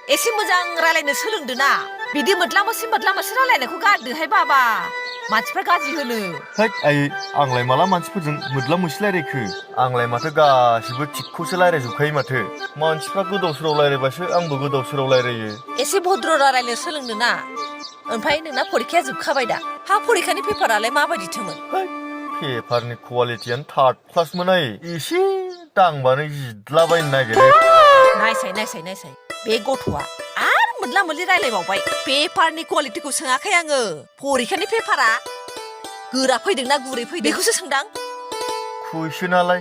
एसे मोजां रायलायनो सोलोंदो ना बिदि मोदलामोसि रायलायनायखौ गारदोहाय बाबा मानसिफ्रा गाज्रि होनो हैद आयै आंलाय माला मानसिफोरजों मोद्ला मोसि रायलायखो आंलाय माथो गासिबो थिगखौसो रायलायजोबखायो माथो मानसिफ्रा गोदाव सोराव रायलायबासो आंबो गोदाव सोराव रायलायो एसे भद्र रायलायनो सोलोंदो ना ओमफ्राय नोंना फरिखाया जोबखाबाय दा हा फरिखानि पेपारालाय माबायदिथोमोन पेपारनि क्वालिटियानो थार्ड क्लासमोन आयै एसे दांबानो जिदलाबायनो नागिरो नायसाय बे गथ'आ आरो मोदला मोदलि रायलायबावबाय पेपारनि क्वालिटिखौ सोङाखै आङो फरिखानि पेपारा गोरा फैदोंना गुरै फैदों बेखौसो सोंदां कुइसनालाय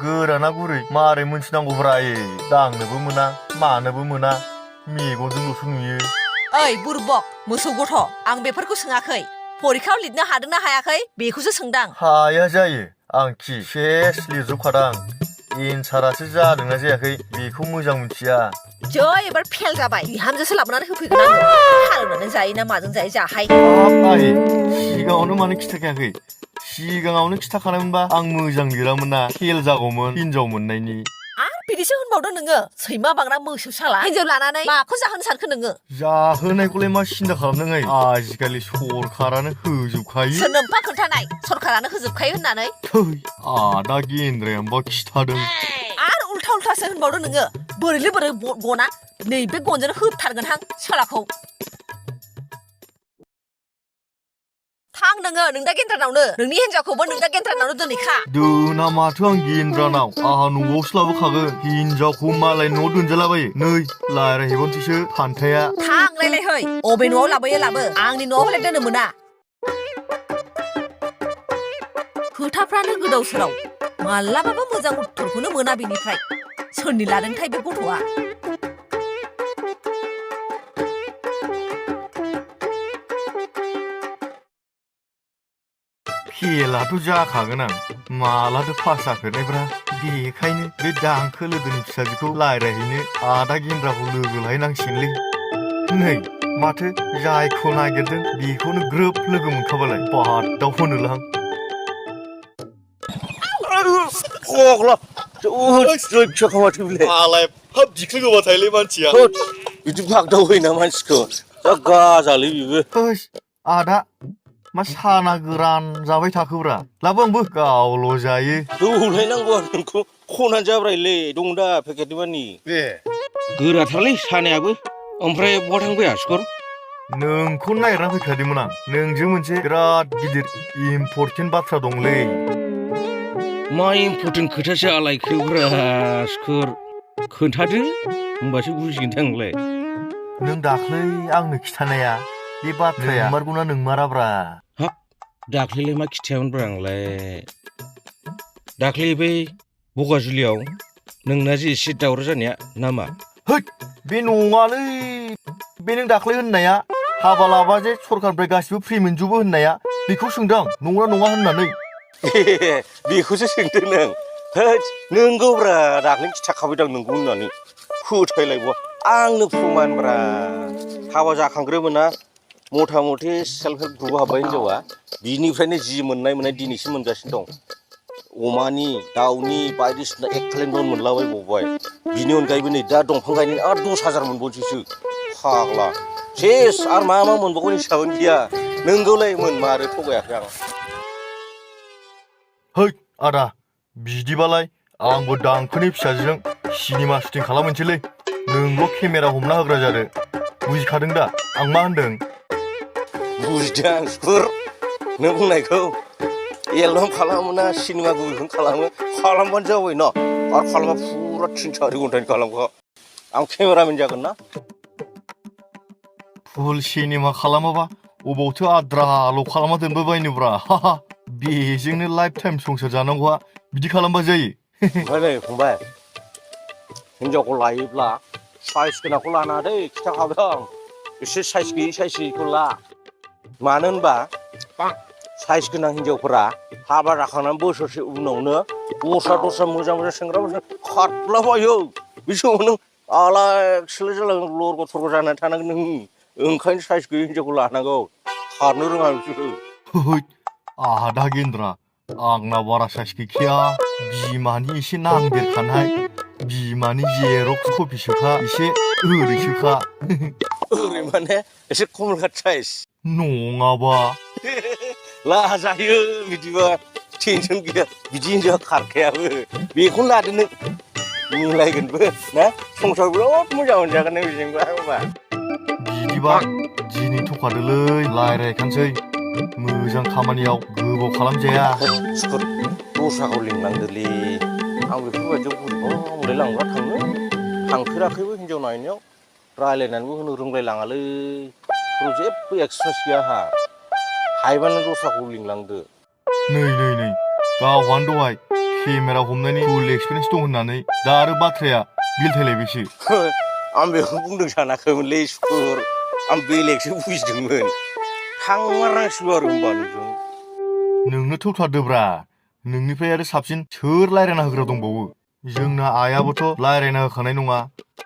गोराना गुरै मारै मोनथिनांगौब्रा आयै दांनोबो मोना मानोबो मोना मेगनजोंल'सो नुयो ओइ बुरबक मोसौ गथ' आं बेफोरखौ सोङाखै फरिखायाव लिरनो हादोंना हायाखै बेखौसो सोंदां हाया जायो आं खि सेस लिरजोबखादां एन्सारासो जादोंना जायाखै बेखौ मोजां मिथिया जै एबार फेल जाबाय बिहामजोसो लाबोनानै होफैगोन आङो हालेवनानै जायो ना माजों जायो जाहाय आयै सिगाङावनो मानो खिथाखायाखै सिगाङावनो खिथाखानायमोनबा आं मोजां लिरामोन ना फेल जागौमोन हिनजाव मोननायनि आरो बिदिसो होनबावदों नोङो सैमा बांग्रा मोसौ साला हिनजाव लानानै माखौ जाहोनो सानखो नोङो जाहोनायखौलाय मा सिन्था खालामदों आजिखालि सरखारानो होजोबखायो सोर नोम्फा खोन्थानाय सरखारानो होजोबखायो होननानै थै आदा गेन्द्रायानोबा खिथादों आरो उल्थासो होनबावदों नोङो बोरैलै बोरै गना नैबे गनजोंनो होथारगोनहां सालाखौ थां नोङो नोंदा गेन्द्रानावनो नोंनि हिनजावखौबो नोंदा गेन्द्रानावनो दोनैखा दोना माथो आं गेन्द्रानाव आंहा न'आवसो लाबोखागोन हिनजावखौ मालाय न'आव दोनजालाबायो नै रायलायहैबावनोसैसो फान्थाया थां रायलायहै अबे न'आव लाबोयो लाबो आंनि न'आव हले दोननो मोना खोथाफ्रानो गोदाव सोराव मालाबाबो मोजां उत्तरखौनो मोना बेनिफ्राय सोरनि लादोंथाय बे गथ'आ फेलाथ' जाखागोन आं मालाथो पास जाफेरनायब्रा बेखायनो बे दांखो लोदोनि फिसाजोखौ रायलायहैनो आदा गेन्द्राखौ लोगो लाहैनांसिगोनलै नै माथो जायखौ नागिरदों बेखौनो ग्रोब लोगो मोनखाबालाय बादाव होनोलां आलाय हाब बिख्लो गोबाथायलै मानसिया बिदि फागदावहोयोना मानसिखौ जा गाजालै बेबो आदा मा साना गोरान जाबाय थाखोब्रा लाबो आंबो गावल' जायो दौलायनांगौ नोंखौ खनानै जाब्रायलै दं दा पेकेटनि मानि ए गोराथारलै सानायाबो ओमफ्राय बहा थांबाय आसुखर नोंखौनो नागिरना फैखादोंमोन आं नोंजों मोनसे बिराद गिदिर इम्परटेन्ट बाथ्रा दंलै मा इम्परटेन्ट खोथासो आलायखोब्रा आसुखर खोन्थादो होमबासो बुजिगोन थांलाय नों दाख्लै आंनो खिथानाया बे बाथ्राया नंमारगौना नंमाराब्रा हाब दाख्लैलाय मा खिथायामोनब्रा आंलाय दाख्लै बै बगाजुलियाव नोंना जे एसे दावराव जानाया नामा हैद बे नङालै बे नों दाख्लै होननाया हाबा लाबा जे सरखारनिफ्राय गासिबो फ्रि मोनजोबो होननाया बेखौ सोंदों आं नंगौना नङा होननानै बेखौसो सोंदों नों हैद नोंगौब्रा दाख्लै खिथाखाबायदां नोंगौ होननानै फोथायलायबावा आंनो फोरमानब्रा हाबा जाखांग्रोमोना मथा मथि सेल्फ हेल्प ग्रुपआव हाबबाय हिनजावा बिनिफ्रायनो जि मोननाय दिनैसिम मोनगासिनो दं अमानि दाउनि बायदिसिना 1 खालेन लन मोनलाबायबावबाय बिनि अनगायैबो नै दा दंफां गायनायनि आरो 10,000 मोनबावनोसैसो फाग्ला सेस आरो मा मोनबावगोन हिसाबानो गैया नोंगौलाय मोनमारो थगायाखै आं हैद आदा बिदिबालाय आंबो दांखोनि फिसाजोजों सिनेमा शुटिं खालामनोसैलै नोंल' केमेरा हमना होग्रा जादो बुजिखादों दा आं मा होनदों बुजिदों आं सुकुर नों बुंनायखौ एलबाम खालामोना सिनेमा गुबैखौनो खालामबानो जाबाय ना आरो खालामबा फुरा 3-4 घन्टानि खालामखा आं केमेरामेन जागोन ना फुल सिनेमा खालामाबा अबावथो आद्राल' खालामना दोनबोबायनोब्रा हाहा बेजोंनो लाइफ टाइम संसार जानांगौआ बिदि खालामबा जायो ओमफ्राय नै फंबाय हिनजावखौ लायोब्ला साइज गोनांखौ लानाङा दै खिथाखाबाय आं एसे साइज गैयैखौ ला मानो होनबा साइज गोनां हिनजावफोरा हाबा जाखांनानै बोसोरसे उनावनो दस्रा मोजां सेंग्राफोरजों खारलाबायो बे समाव नों आलाय सिलाय जालाङो लरग' थरग' जानानै थानांगोन नों ओंखायनो साइज गैयै हिनजावखौ लानांगौ खारनो रोङा बिसोरो आदा गेन्द्रा आंना बारा साइज गैखाया बिमानि एसे नांदेरखानाय बिमानि जेरक्स कपिसोखा एसे ओरैसोखा ओरै माने एसे कमला साइज नङाबा लाजायो बिदिबा टेनसन गैया बिदि हिनजावा खारखायाबो बेखौनो लादो नों मिलायगोनबो ना संसार बिराद मोजां मोनजागोन नों बेजोंबा होमबा बिदिबा दिनै थखादोलै रायज्लायखानोसै मोजां खामानियाव गोबाव खालामजाया सुकुर दस्राखौ लिंलांदोलै आं बेफोरबायदियाव बोरैबा मोनलायलांबा थांनो थांफेराखैबो हिनजाव नायनायाव रायज्लायनानैबो होनो रोंलायलाङालै जेबो एक्सपिरियेन्स गैया आंहा हायोबानो दस्राखौ लिंलांदो नै गावहानो दहाय केमेरा हमनायनि फुल एक्सपिरियेन्स दं होननानै दा आरो बाथ्राया बेलथायलायबायसो आं बेखौ बुंदों सानाखैमोनलै सुकुर आं बेलेगसो बुजिदोंमोन थांमारनांसिगौ आरो होमबा नोंजों नोंनो थौथारदोब्रा नोंनिफ्राय आरो साबसिन सोर रायज्लायना होग्रा दंबावो जोंना आइयाबोथ' रायज्लायना होखानाय नङा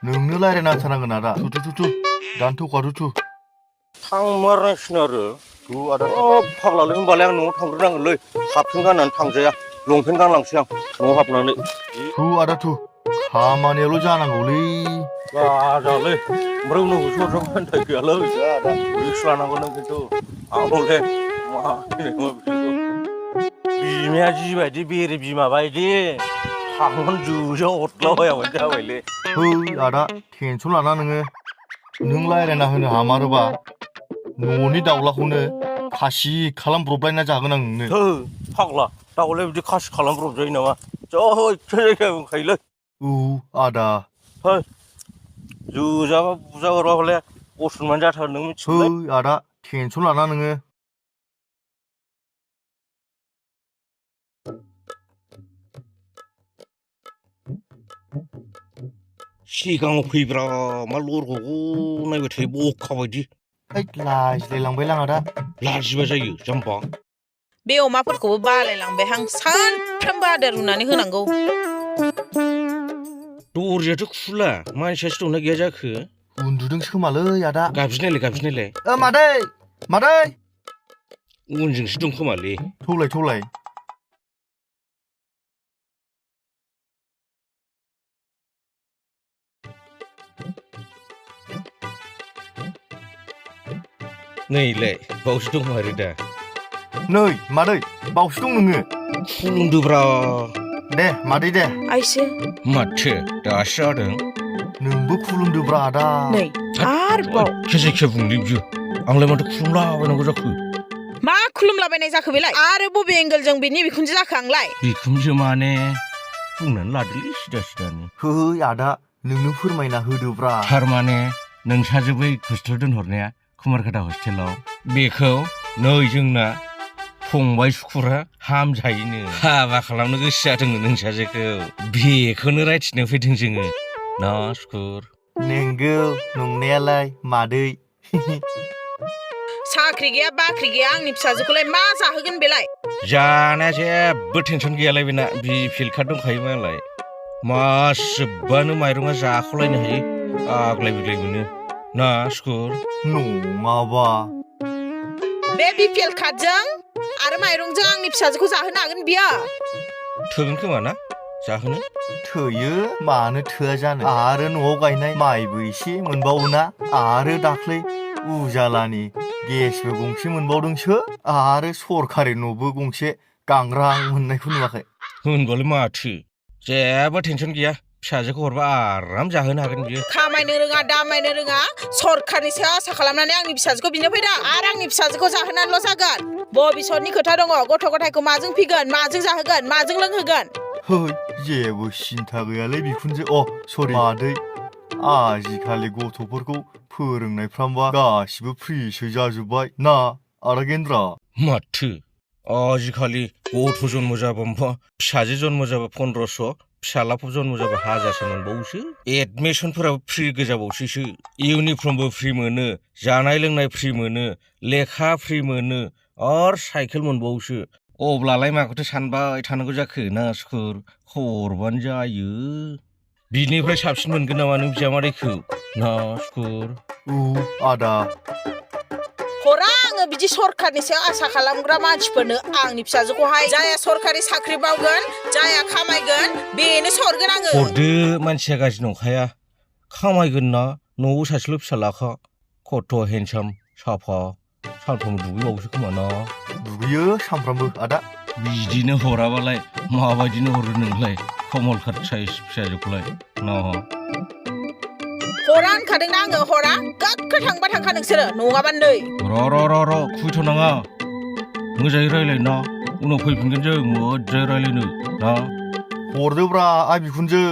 नोंनो रायज्लायना होथारनांगोन आदा थु दानो थौखादो थु थांमारनांसिगोन आरो आदा फाग्लालै होमबालाय आं न'आव थांग्रोनांगोनलै हाफपेन्ट गाननानै थांजाया लंपेन्ट गानलांसै आं न'आव हाबनानै थु आदा थु खामानियाल' जानांगौलै जाजालै ओमफ्राय उनाव होसोहरजाबो होनथाय गैयालै आदा रिक्स लानांगौ नों खिन्थु आं हले मा बिमाया जिबायदि बेरे बिमा बायदि थांगोन जुजों अरलाबायाबानो जाबायलै आदा टेनसन लाना नोङो नों रायज्लायना होनो हामारोबा न'नि दाउलाखौनो खासि खालामब्रबलायना जागोन आं नोंनो फाग्ला दाउलाय बिदि खासि खालामब्रबजायो नामा ज'इच्छा जायगायाव बुंखायोलै आदा जुजाबा बुजा हरबा हले असनमान जाथार नों मिथिगौ आदा टेनसन लाना नोङो सिगाङाव फैब्रा मा लरग'गौ नायबाय थायो बखा बायदि लाजिलायलांबायलां आदा लाजिबा जायो जाम्बा बे अमाफोरखौबो बालायलांबायहां सानफ्रामबो आदार रुनानै होनांगौ दरजायाथ' खुला मानसियासो दंना गैया जाखो उन्दुदोंसो खोमालै आदा गाबज्रिनायलाय मादै उनजोंसो दं खोमालै थौलाय नैलाय बावसो दंमारो दा नै मादै बावसो दं नोङो खुलुमदोब्रा दे मादै दे आइसो माथो दासो जादों नोंबो खुलुमदोब्रा आदा नै आरोबाव जायखिया बुंलै बियो आंलाय माथो खुलुमलाबायनांगौ जाखो मा खुलुमलाबायनाय जाखो बेलाय आरो बबे एंगेलजों बिनि बिखुनजो जाखो आंलाय बिखुनजो माने बुंनानै लादोलै सिदा आदा नोंनो फोरमायना होदोब्रा थारमाने नोंसाजो बै हस्टेल दोनहरनाया कुमारखाटा हस्टेलाव बेखौ नै जोंना फंबाय सुकुरा हामजायोनो हाबा खालामनो गोसो जादोंनो नोंसाजोखौ बेखौनो रायथिनो फैदों जोङो ना सुकुर नंगौ नंनायालाय मादै साख्रि गैया बाख्रि गैया आंनि फिसाजोखौलाय मा जाहोगोन बेलाय जानाया जेबो टेनसन गैयालाय बेना बिपिएल कार्ड दंखायो मालाय मासजोबबानो माइरङा जाख'लायनो हायो आग्लाय बिग्लाय मोनो ना सुकुर नङाबा बे बिपिएल कार्डजों आरो माइरंजों आंनि फिसाजोखौ जाहोनो हागोन बियो थोगोन खोमा ना जाहोनो थोयो मानो थोआ जानो आरो न'आव गायनाय माइबो एसे मोनबावोना आरो दाख्लै उजालानि गेसबो गंसे मोनबावदोंसो आरो सरखारि न'बो गंसे गांग्रां मोननायखौ नुवाखै होनबालाय माथो जेबो टेनसन गैया फिसाजोखौ हरबा आराम जाहोनो हागोन बियो खामायनो रोङा दामायनो रोङा सरखारनि सायाव आसा खालामनानै आंनि फिसाजोखौ बिनो फैदों आरो आंनि फिसाजोखौ जाहोनानैल' जागोन भबिसतनि खोथा दङ गथ' गथायखौ माजों फिगोन माजों जाहोगोन माजों लोंहोगोन जेबो सिन्था गैयालै बिखुनजो सरि मादै आजिखालि गथ'फोरखौ फोरोंनायफ्रामबा गासिबो फ्रिसो जाजोब्बाय ना आदा गेन्द्रा माथो आजिखालि गथ' जन्म जाबा फिसाजो जन्म जाबा 1500 फिसालाफोर जन्म जाबा 1000सो मोनबावोसो एडमिसनफोराबो फ्रि गोजाबावसैसो इउनिफर्मबो फ्रि मोनो जानाय लोंनाय फ्रि मोनो लेखा फ्रि मोनो आरो साइकेल मोनबावोसो अब्लालाय माखौथो सानबाय थानांगौ जाखो ना सुकुर हरबानो जायो बिनिफ्राय साबसिन मोनगोन नामा नों बिजामादैखौ ना सुकुर आदा हरा आङो बिदि सरखारनि सायाव आसा खालामग्रा मानसिफोरनो आंनि फिसाजोखौहाय जाया सरखारि साख्रि मावगोन जाया खामायगोन बेनो हरगोन आङो हरदो मानसिया गाज्रि नंखाया खामायगोन ना न'आव सासेल' फिसालाखा खथ' हेन्डसाम साफा सानफ्रामबो दुगैबावोसो खोमा ना दुगैयो सानफ्रामबो आदा बिदिनो हराबालाय माबायदिनो हरो नोंलाय कमल काट साइज फिसाजोखौलाय ना हरा होनखादोंना आङो हरा गाखो थांबा थांखा नोंसोरो नङाबा नै र' खुबैथ'नाङा मोजाङै रायलाय ना उनाव फैफिनगोन जों मोजाङै रायलायनो ना हरदोब्रा आइ बिखुनजो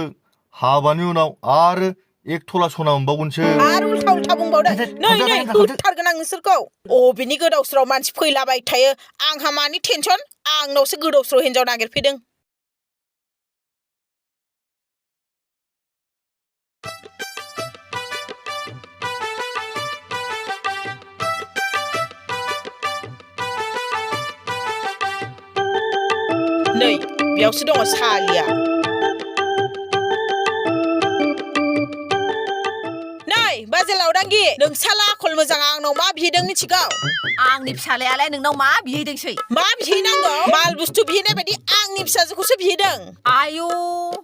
हाबानि उनाव आरो 1 तला सना मोनबावगोनसो आरो उल्था बुंबावदो नै होथारगोन आं नोंसोरखौ अबेनि गोदाव सोराव मानसि फैलाबाय थायो आंहा मानि टेनसन आंनावसो गोदाव सोराव हिनजाव नागिरफैदों नै बेयावसो दङ सालिया नै बाजे लावदांगि नोंसाला आखल मोजां आंनाव मा बिहैदों मिथिगौ आंनि फिसालायालाय नोंनाव मा बिहैदोंसै मा बिहैनांगौ माल बुस्थु बिहैनाय बायदि आंनि फिसाजोखौसो बिहैदों आयु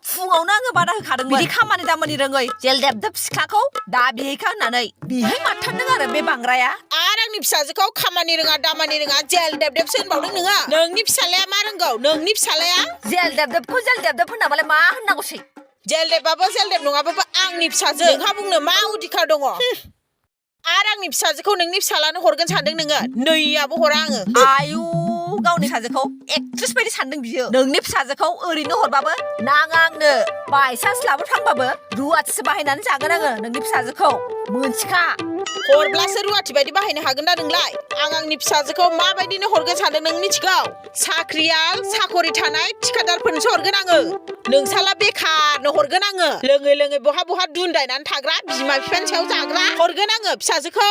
फुङावनो आङो बादा होखादोंमोन बिदि खामानि दामानि रोङै जेलदेबदेब सिख्लाखौ दा बिहैखा होननानै बिहाय माथारदों आरो बे बांग्राया आरो आंनि फिसाजोखौ खामानि रोङा दामानि रोङा जेलदेबदेबसो होनबावदों नोङो नोंनि फिसालाया मा रोंगौ नोंनि फिसालाया जेलदेबदेबखौ जेलदेबदेब होनाबालाय मा होननांगौसै जेलदेबाबो जेलदेब नङाबाबो आंनि फिसाजो नोंहा बुंनो मा अधिकार दङ आरो आंनि फिसाजोखौ नोंनि फिसालानो हरगोन सानदों नोङो नैयाबो हरा आङो आयु गावनि फिसाजोखौ एक्ट्रेस बायदि सानदों बियो नोंनि फिसाजोखौ ओरैनो हरबाबो नाङा आंनो बायसान्स लाबोफ्रांबाबो रुवाथिसो बाहायनानै जागोन आङो नोंनि फिसाजोखौ मोनथिखा हरब्लासो रुवाथि बायदि बाहायनो हागोन ना नोंलाय आं आंनि फिसाजोखौ माबायदिनो हरगोन सानदों नों मिथिगौ साख्रियाल साखरि थानाय थिखादारफोरनोसो हरगोन आङो नोंसाला बेखारनो हरगोन आङो लोङै बहा दुनदायनानै थाग्रा बिमा बिफानि सायाव जाग्रा हरगोन आङो फिसाजोखौ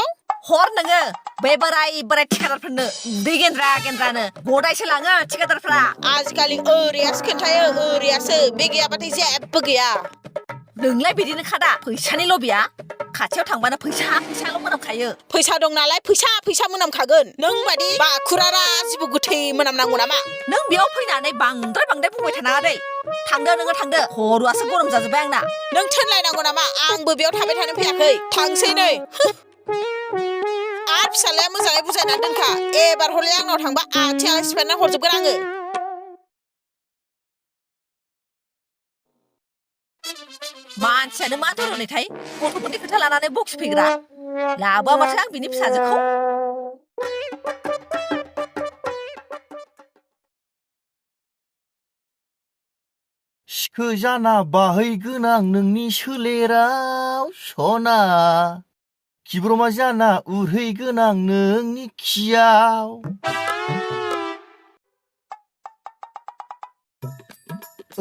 हर नोङो बे बोराय थिखादारफोरनो उदै गेन्द्रानो गदायसो लाङो थिखादारफ्रा आजिखालि ओरैयासो खोन्थायो ओरैयासो बे गैयाबाथाय जेबो गैया नोंलाय बिदिनो खादा फैसानि लबिया खाथियाव थांबानो फैसाल' मोनामखायो फैसा दं नालाय फैसा मोनामखागोन नों बादि बाखुरारा जिबो गोथै मोनामनांगौ नामा नों बेयाव फैनानै बांद्राय बुंबाय थानाङा दै थांदो खर'आसो गरम जाजोब्बाय आंना नों थोनलायनांगौ नामा आंबो बेयाव थाबाय थानो फैयाखै थांसै नै आरो फिसालाया मोजाङै बुजायनानै दोनखा एबार हले आंनाव थांबा आथिं सिफायनानै हरजोबगोन आङो मानसियानो मा धरनैथाय गथ'फोरनि खोथा लानानै बक्स फैग्रा लाबोआ माथो आं बिनि फिसाजोखौ सिखो जाना बाहैगोन आं नोंनि सोलेराव सना खिब्रमा जाना उरहैगोन आं नोंनि खियाव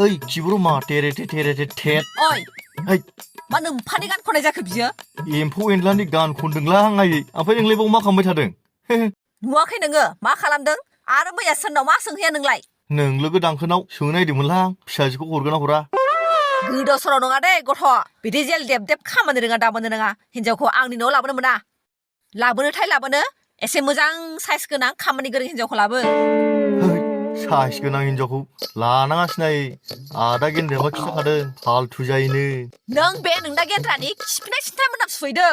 ओइ खिब्रमा तेरेथे थेट ओइ मा नोम्फानि गान खननाय जाखो बियो एम्फौ एनलानि गान खनदोंलां आयै ओमफ्राय नोंलाय बाव मा खालामबाय थादों नुवाखै नोङो मा खालामदों आरो मैया सोरनाव मा सोंहैया नोंलाय नों लोगो दांखोनाव सोंनो नायदोंमोनलां फिसाजोखौ हरगोन ना हरा गोदाव सोराव नङा दे गथ' बिदि जेलदेब खामानि रोङा दामानि रोङा हिनजावखौ आंनि न'आव लाबोनो मोना लाबोनो एसे मोजां साइज गोनां खामानि गोरों हिनजावखौ लाबो साइज गोनां हिनजावखौ लानाङासिनो आदा गेन्द्राया खिथाखादों फालथु जायोनो नों बे नोंना गेन्द्रानि खिफिनाय सिन्था मोनाम सुफैदो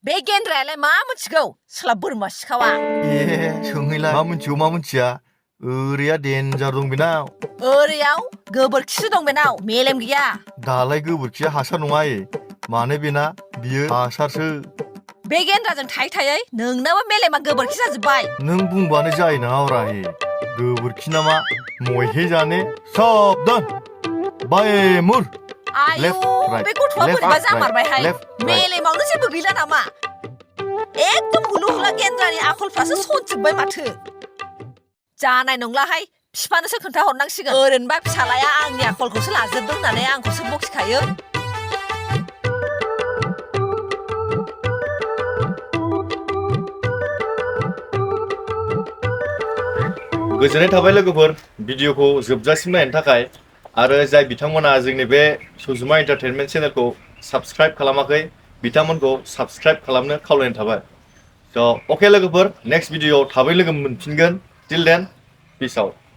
बे गेन्द्रायालाय मा मोनथिगौ सोला बोरमा सिखावा सोंहैलाय मा मोनथिगौ मा मोनथिया ओरैया देन्जार दं बेनाव ओरैयाव गोबोरखिसो दं बेनाव मेलेम गैया दालाय गोबोरखिया हासार नङा मानो बेना बियो हासारसो बे गेन्द्राजों थायै नोंनाबो मेलेमा गोबोरखि जाजोब्बाय नों बुंबानो जायो ना अरा गोबोरखि नामा महे जाने साबधान बाय मुर आयु बे गथ'आ बोरैबा जामारबायहाय मेलेमावनो जेबो गैला नामा एकदम हुलु हुला गेन्द्रानि आखलफ्रासो सनजोब्बाय माथो जानाय नंलाहाय बिफानोसो खोन्थाहरनांसिगोन ओरैनोबा फिसालाया आंनि आखलखौसो लाजोबदों होननानै आंखौसो बखिखायो गोजोननाय थाबाय लोगोफोर भिडिअखौ जोबजासिम नायनो थाखाय आरो जाय बिथांमोना जोंनि बे सुजुमा एन्टारटेनमेन्ट चेनेलखौ साबस्क्राइब खालामाखै बिथांमोनखौ साबस्क्राइब खालामनो खावलायनाय थाबाय स' अके लोगोफोर नेक्स्ट भिडिअ'आव थाबै लोगो मोनफिनगोन टिल देन पिस आउट